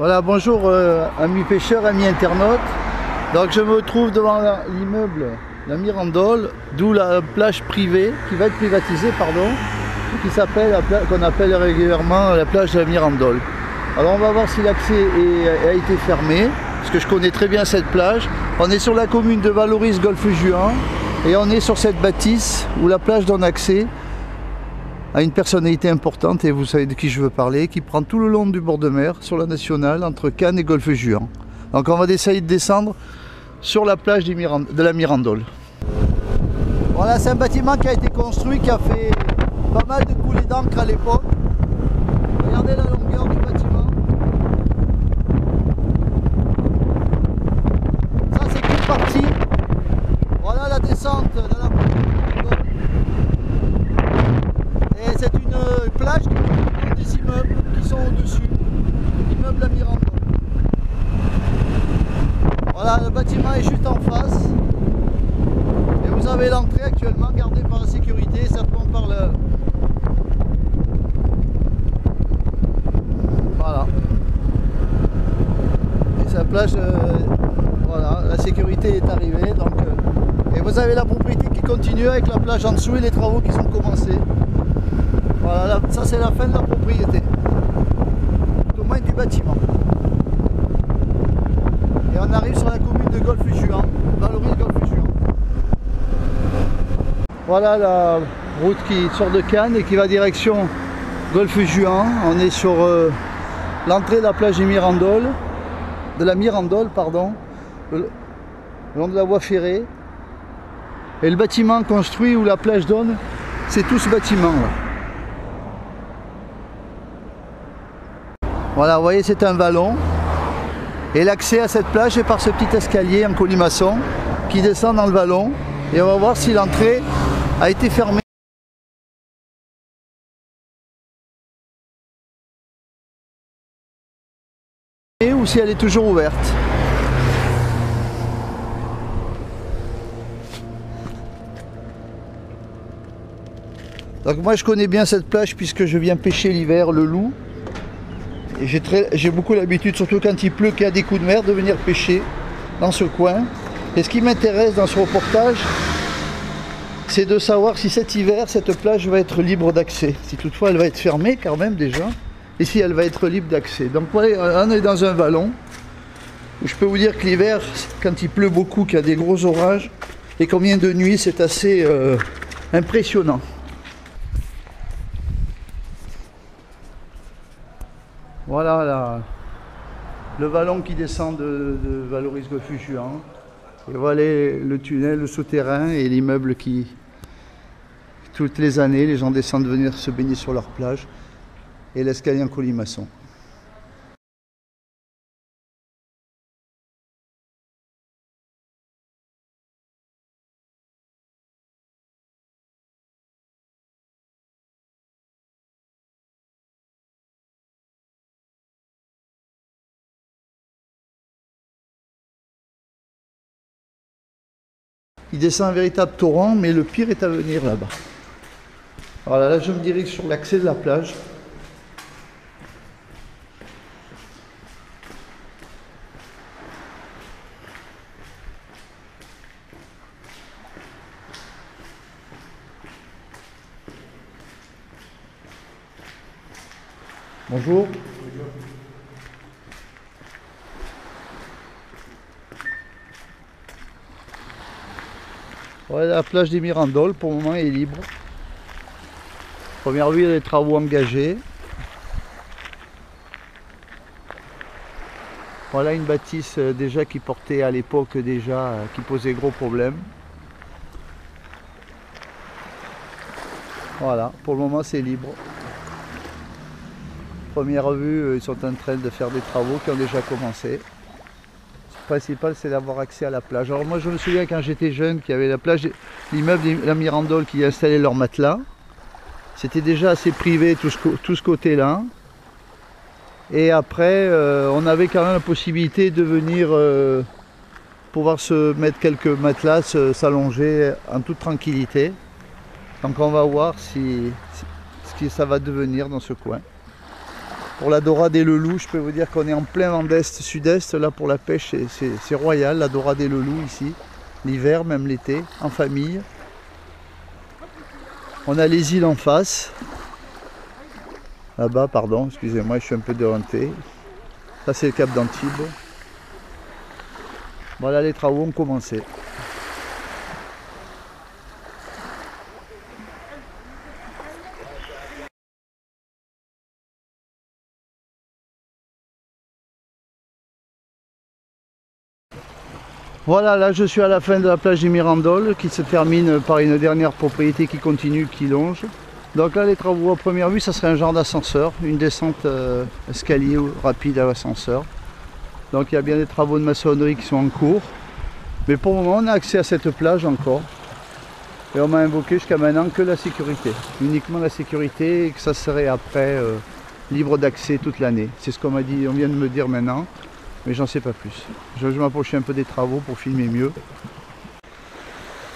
Voilà, bonjour amis pêcheurs, amis internautes. Donc je me trouve devant l'immeuble La Mirandole, d'où la plage privée, qui va être privatisée, pardon, qui s'appelle, qu'on appelle régulièrement la plage de La Mirandole. Alors on va voir si l'accès a été fermé, parce que je connais très bien cette plage. On est sur la commune de Valoris-Golfe-Juan, et on est sur cette bâtisse où la plage donne accès à une personnalité importante, et vous savez de qui je veux parler, qui prend tout le long du bord de mer, sur la nationale, entre Cannes et Golfe-Juan. Donc on va essayer de descendre sur la plage de la Mirandole. Voilà, c'est un bâtiment qui a été construit, qui a fait pas mal de coulées d'encre à l'époque. Regardez la longueur du bâtiment. Ça c'est qu'une partie. Voilà la descente de la Mirandole. Et c'est une plage qui comprend des immeubles qui sont au-dessus. L'immeuble La Mirandole. Voilà, le bâtiment est juste en face. Et vous avez l'entrée actuellement gardée par la sécurité, certainement par le... Voilà. Et sa plage, voilà, la sécurité est arrivée. Donc, et vous avez la propriété qui continue avec la plage en dessous et les travaux qui sont commencés. Voilà, ça c'est la fin de la propriété. Au moins du bâtiment. Et on arrive sur la commune de Golfe-Juan, Valoris-Golfe-Juan. Voilà la route qui sort de Cannes et qui va direction Golfe-Juan. On est sur l'entrée de la plage de la Mirandole, pardon, le long de la voie ferrée. Et le bâtiment construit où la plage donne, c'est tout ce bâtiment là. Voilà, vous voyez, c'est un vallon. Et l'accès à cette plage est par ce petit escalier en colimaçon qui descend dans le vallon. Et on va voir si l'entrée a été fermée ou si elle est toujours ouverte. Donc moi je connais bien cette plage puisque je viens pêcher l'hiver le loup. Et j'ai beaucoup l'habitude, surtout quand il pleut, qu'il y a des coups de mer, de venir pêcher dans ce coin. Et ce qui m'intéresse dans ce reportage, c'est de savoir si cet hiver, cette plage va être libre d'accès. Si toutefois elle va être fermée quand même déjà, et si elle va être libre d'accès. Donc voilà, on est dans un vallon, où je peux vous dire que l'hiver, quand il pleut beaucoup, qu'il y a des gros orages, et combien de nuits, c'est assez impressionnant. Voilà le vallon qui descend de Valoris-Golfe-Juan. Et voilà le tunnel, le souterrain et l'immeuble qui, toutes les années, les gens descendent venir se baigner sur leur plage. Et l'escalier en colimaçon. Il descend un véritable torrent, mais le pire est à venir là-bas. Voilà, là je me dirige sur l'accès de la plage. Bonjour. Ouais, la plage des Mirandoles, pour le moment, est libre. Première vue, il y a des travaux engagés. Voilà une bâtisse déjà qui portait à l'époque déjà, qui posait gros problèmes. Voilà, pour le moment, c'est libre. Première vue, ils sont en train de faire des travaux qui ont déjà commencé. Le principal, c'est d'avoir accès à la plage. Alors moi je me souviens quand j'étais jeune qu'il y avait la plage, l'immeuble La Mirandole qui installait leur matelas. C'était déjà assez privé tout ce côté-là. Et après on avait quand même la possibilité de venir pouvoir se mettre quelques matelas, s'allonger en toute tranquillité. Donc on va voir ce que ça va devenir dans ce coin. Pour la dorade et le loup, je peux vous dire qu'on est en plein vent d'est, sud-est. Là pour la pêche, c'est royal, la dorade et le loup ici. L'hiver, même l'été, en famille. On a les îles en face. Là-bas, pardon, excusez-moi, je suis un peu déronté. Ça c'est le cap d'Antibes. Voilà, les travaux ont commencé. Voilà, là je suis à la fin de la plage des Mirandoles qui se termine par une dernière propriété qui continue, qui longe. Donc là les travaux à première vue, ça serait un genre d'ascenseur, une descente escalier rapide à l'ascenseur. Donc il y a bien des travaux de maçonnerie qui sont en cours. Mais pour le moment on a accès à cette plage encore. Et on m'a invoqué jusqu'à maintenant que la sécurité, uniquement la sécurité, et que ça serait après libre d'accès toute l'année. C'est ce qu'on m'a dit, on vient de me dire maintenant. Mais j'en sais pas plus. Je vais m'approcher un peu des travaux pour filmer mieux.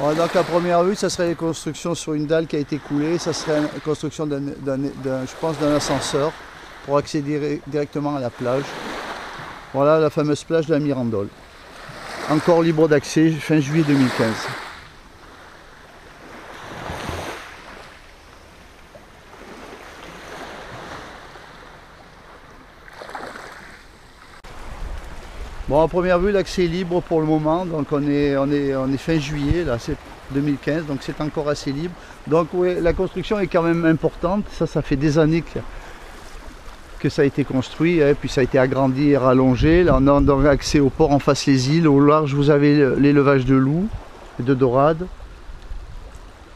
Alors, donc à première vue, ça serait les constructions sur une dalle qui a été coulée. Ça serait la construction je pense, d'un ascenseur pour accéder directement à la plage. Voilà la fameuse plage de la Mirandole. Encore libre d'accès fin juillet 2015. Bon, à première vue, l'accès est libre pour le moment, donc on est fin juillet, là, c'est 2015, donc c'est encore assez libre. Donc oui, la construction est quand même importante, ça fait des années que ça a été construit, et puis ça a été agrandi et rallongé. Là, on a donc accès au port en face les îles, au large vous avez l'élevage de loups et de dorades.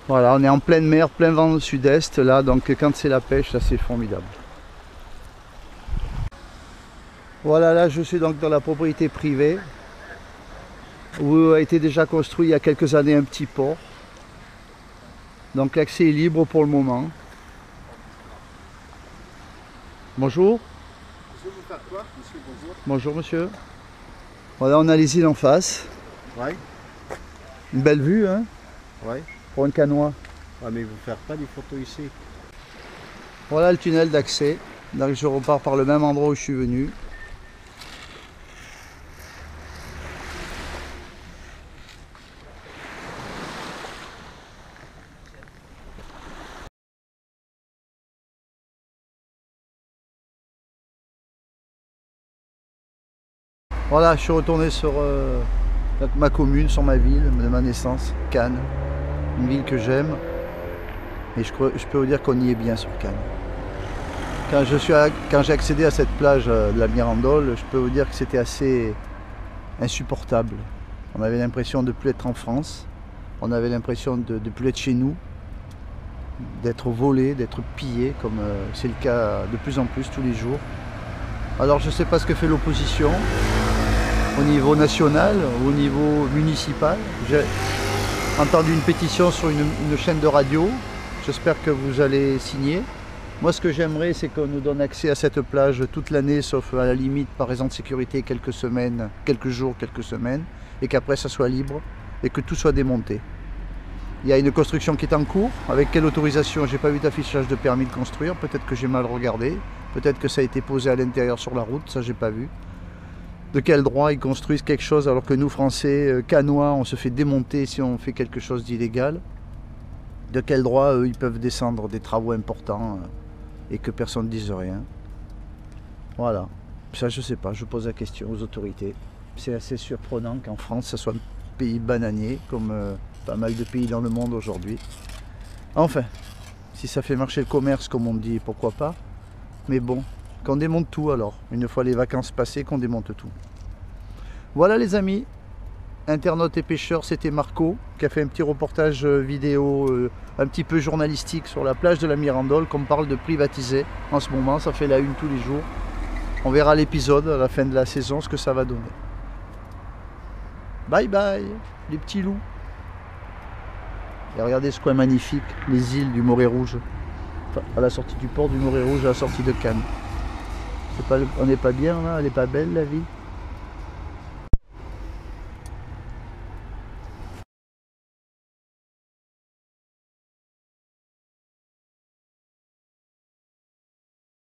Voilà, on est en pleine mer, plein vent sud-est, là, donc quand c'est la pêche, ça c'est formidable. Voilà, là je suis donc dans la propriété privée où a été déjà construit il y a quelques années un petit port. Donc l'accès est libre pour le moment. Bonjour. Monsieur, vous faites quoi? Monsieur, bonjour. Bonjour monsieur. Voilà, on a les îles en face. Ouais. Une belle vue, hein? Ouais. Pour un canoë. Ah, mais vous ne faites pas des photos ici. Voilà le tunnel d'accès. Donc je repars par le même endroit où je suis venu. Voilà, je suis retourné sur ma commune, sur ma ville de ma naissance, Cannes. Une ville que j'aime. Et je peux vous dire qu'on y est bien sur Cannes. Quand j'ai accédé à cette plage de la Mirandole, je peux vous dire que c'était assez insupportable. On avait l'impression de ne plus être en France. On avait l'impression de ne plus être chez nous. D'être volé, d'être pillé, comme c'est le cas de plus en plus tous les jours. Alors je ne sais pas ce que fait l'opposition. Au niveau national, au niveau municipal. J'ai entendu une pétition sur une chaîne de radio. J'espère que vous allez signer. Moi, ce que j'aimerais, c'est qu'on nous donne accès à cette plage toute l'année, sauf à la limite par raison de sécurité quelques semaines, quelques jours, quelques semaines, et qu'après ça soit libre et que tout soit démonté. Il y a une construction qui est en cours. Avec quelle autorisation? J'ai pas vu d'affichage de permis de construire. Peut-être que j'ai mal regardé. Peut-être que ça a été posé à l'intérieur sur la route. Ça, j'ai pas vu. De quel droit ils construisent quelque chose alors que nous, Français, canois, on se fait démonter si on fait quelque chose d'illégal? De quel droit, eux, ils peuvent descendre des travaux importants et que personne ne dise rien? Voilà. Ça, je sais pas. Je pose la question aux autorités. C'est assez surprenant qu'en France, ça soit un pays bananier, comme pas mal de pays dans le monde aujourd'hui. Enfin, si ça fait marcher le commerce, comme on dit, pourquoi pas? Mais bon. Qu'on démonte tout alors, une fois les vacances passées, qu'on démonte tout. Voilà les amis, internautes et pêcheurs, c'était Marco qui a fait un petit reportage vidéo un petit peu journalistique sur la plage de la Mirandole qu'on parle de privatiser en ce moment, ça fait la une tous les jours. On verra l'épisode à la fin de la saison, ce que ça va donner. Bye bye les petits loups. Et regardez ce coin magnifique, les îles du Morez Rouge, enfin, à la sortie du port du Morez Rouge, à la sortie de Cannes. On n'est pas bien là, elle n'est pas belle la vie.